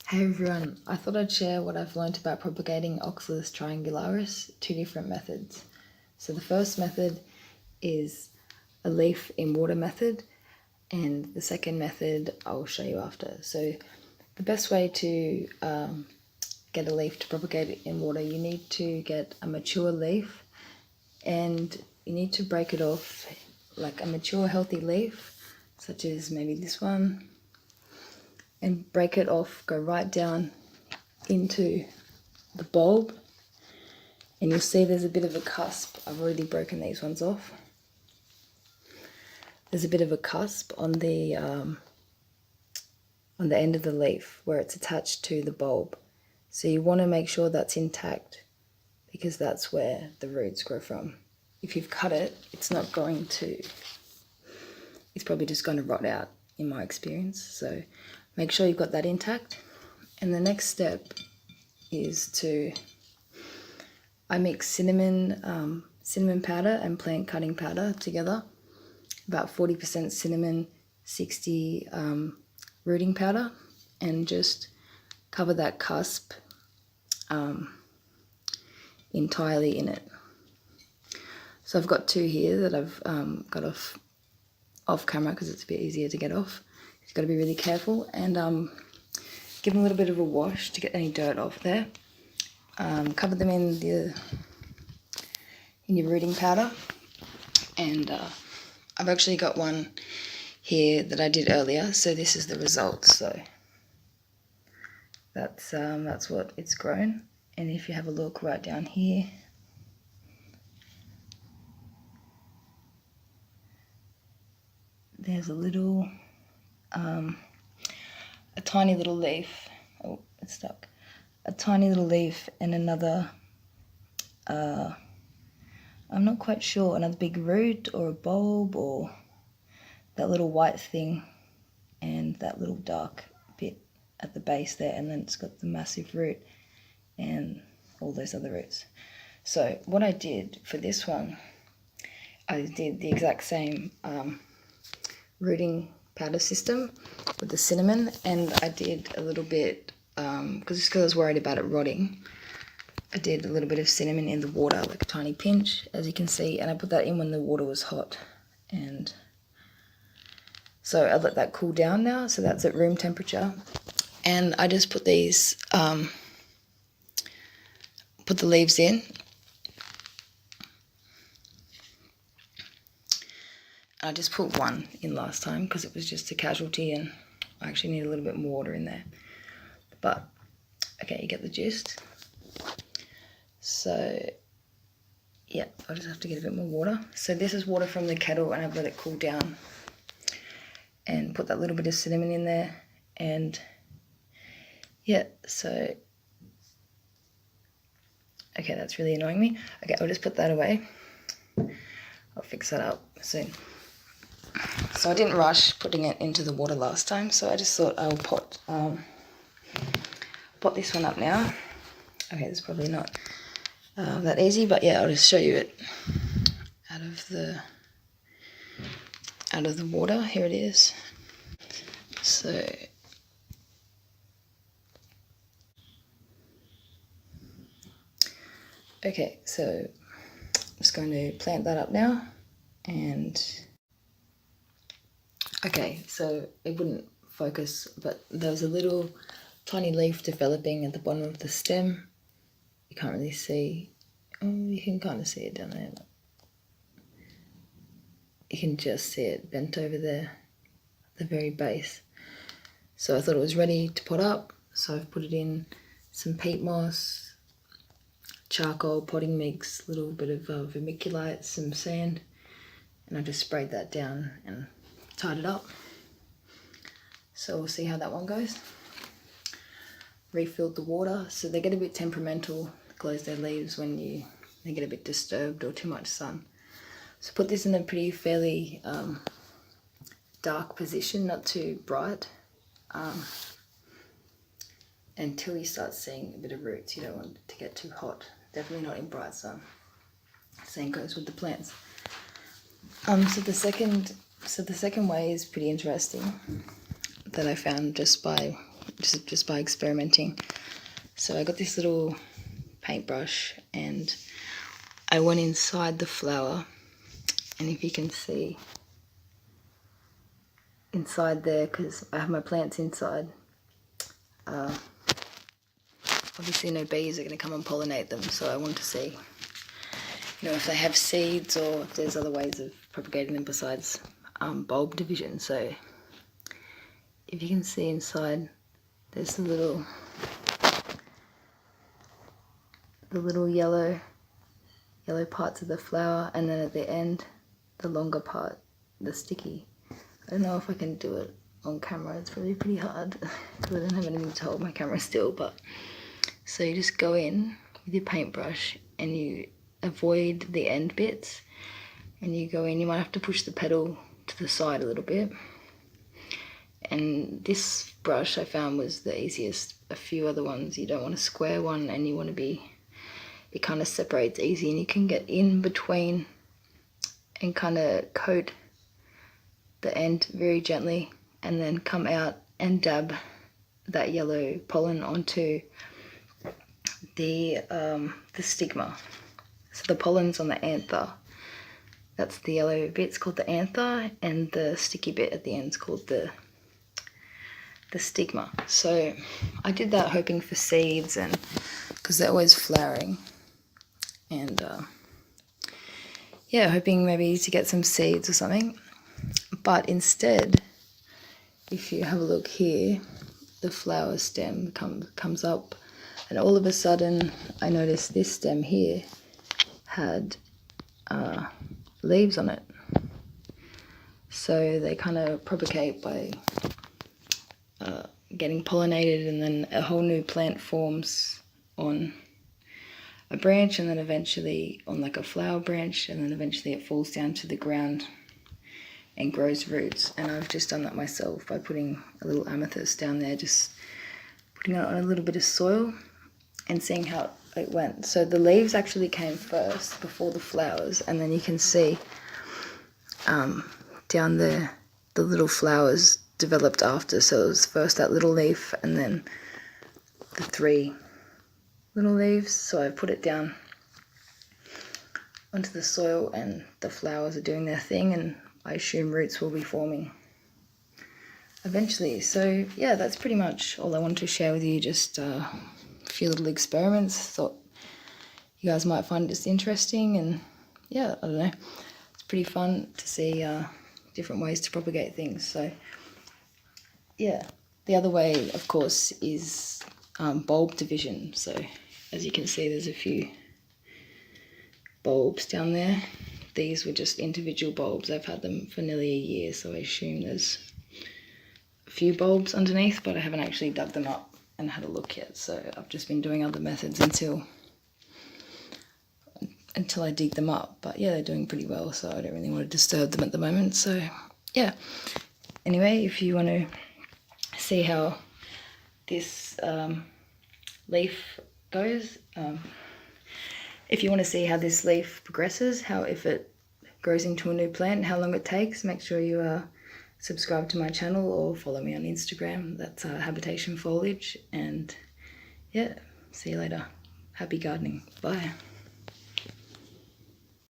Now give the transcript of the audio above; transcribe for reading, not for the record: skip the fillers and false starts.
Hey everyone, I thought I'd share what I've learned about propagating Oxalis Triangularis, two different methods. So the first method is a leaf in water method, and the second method I'll show you after. So the best way to get a leaf to propagate in water, you need to get a mature leaf and you need to break it off, like a mature healthy leaf, such as maybe this one, and break it off, go right down into the bulb, and you'll see there's a bit of a cusp. I've already broken these ones off. There's a bit of a cusp on the end of the leaf where it's attached to the bulb. So you want to make sure that's intact because that's where the roots grow from. If you've cut it, it's probably just going to rot out in my experience. So make sure you've got that intact. And the next step is I mix cinnamon powder and plant cutting powder together, about 40% cinnamon, 60 rooting powder, and just cover that cusp entirely in it. So I've got two here that I've got off camera because it's a bit easier to get off. You've got to be really careful and give them a little bit of a wash to get any dirt off there. Cover them in your rooting powder, and I've actually got one here that I did earlier, so this is the result. So that's what it's grown. And if you have a look right down here, there's a little a tiny little leaf. Oh, it's stuck. A tiny little leaf and another I'm not quite sure, another big root or a bulb or that little white thing and that little dark bit at the base there, and then it's got the massive root and all those other roots. So what I did for this one, I did the exact same rooting powder system with the cinnamon, and I did a little bit, because I was worried about it rotting, I did a little bit of cinnamon in the water, like a tiny pinch, as you can see, and I put that in when the water was hot. And so I let that cool down now, so that's at room temperature. And I just put these, put the leaves in. I just put one in last time because it was just a casualty and I actually need a little bit more water in there. But, okay, you get the gist. So, yeah, I'll just have to get a bit more water. So this is water from the kettle and I've let it cool down. And put that little bit of cinnamon in there. And, yeah, so, okay, that's really annoying me. Okay, I'll just put that away. I'll fix that up soon. So I didn't rush putting it into the water last time, so I just thought I'll pot this one up now. Okay, it's probably not that easy, but yeah, I'll just show you it out of the water. Here it is. So okay, so I'm just going to plant that up now. And okay, so it wouldn't focus, but there was a little tiny leaf developing at the bottom of the stem. You can't really see. Oh, you can kind of see it down there. You can just see it bent over there at the very base. So I thought it was ready to pot up, so I've put it in some peat moss, charcoal, potting mix, a little bit of vermiculite, some sand, and I just sprayed that down and tied it up. So we'll see how that one goes. Refilled the water, so they get a bit temperamental, close their leaves when they get a bit disturbed or too much sun. So put this in a fairly dark position, not too bright, until you start seeing a bit of roots. You don't want it to get too hot, definitely not in bright sun. Same goes with the plants. So the second way is pretty interesting, that I found just by just by experimenting. So I got this little paintbrush and I went inside the flower, and if you can see inside there, because I have my plants inside, obviously no bees are going to come and pollinate them, so I want to see, you know, if they have seeds or if there's other ways of propagating them besides bulb division. So if you can see inside, there's the little yellow parts of the flower, and then at the end, the longer part, the sticky. I don't know if I can do it on camera, it's probably pretty hard because I don't have anything to hold my camera still, but so you just go in with your paintbrush and you avoid the end bits, and you go in, you might have to push the petal to the side a little bit. And this brush I found was the easiest. A few other ones, you don't want a square one, and you want to be, it kind of separates easy, and you can get in between and kind of coat the end very gently, and then come out and dab that yellow pollen onto the stigma. So the pollen's on the anther. That's the yellow bit's called the anther, and the sticky bit at the end's called the stigma. So I did that hoping for seeds, and because they're always flowering, and yeah, hoping maybe to get some seeds or something. But instead, if you have a look here, the flower stem comes up, and all of a sudden I noticed this stem here had leaves on it. So they kind of propagate by getting pollinated, and then a whole new plant forms on a branch, and then eventually on like a flower branch, and then eventually it falls down to the ground and grows roots. And I've just done that myself by putting a little amethyst down there, just putting it on a little bit of soil and seeing how it went. So the leaves actually came first before the flowers, and then you can see down there the little flowers developed after. So it was first that little leaf and then the 3 little leaves. So I put it down onto the soil, and the flowers are doing their thing, and I assume roots will be forming eventually. So yeah, that's pretty much all I wanted to share with you. Just a few little experiments. Thought you guys might find it just interesting, and yeah, I don't know, it's pretty fun to see different ways to propagate things. So yeah, the other way, of course, is bulb division. So as you can see, there's a few bulbs down there. These were just individual bulbs. I've had them for nearly a year, so I assume there's a few bulbs underneath, but I haven't actually dug them up and had a look yet. So I've just been doing other methods until I dig them up. But yeah, they're doing pretty well, so I don't really want to disturb them at the moment. So yeah, anyway, if you want to see how this leaf goes, if you want to see how this leaf progresses, how if it grows into a new plant, how long it takes, make sure you subscribe to my channel or follow me on Instagram. That's Habitation Foliage. And yeah, see you later. Happy gardening. Bye.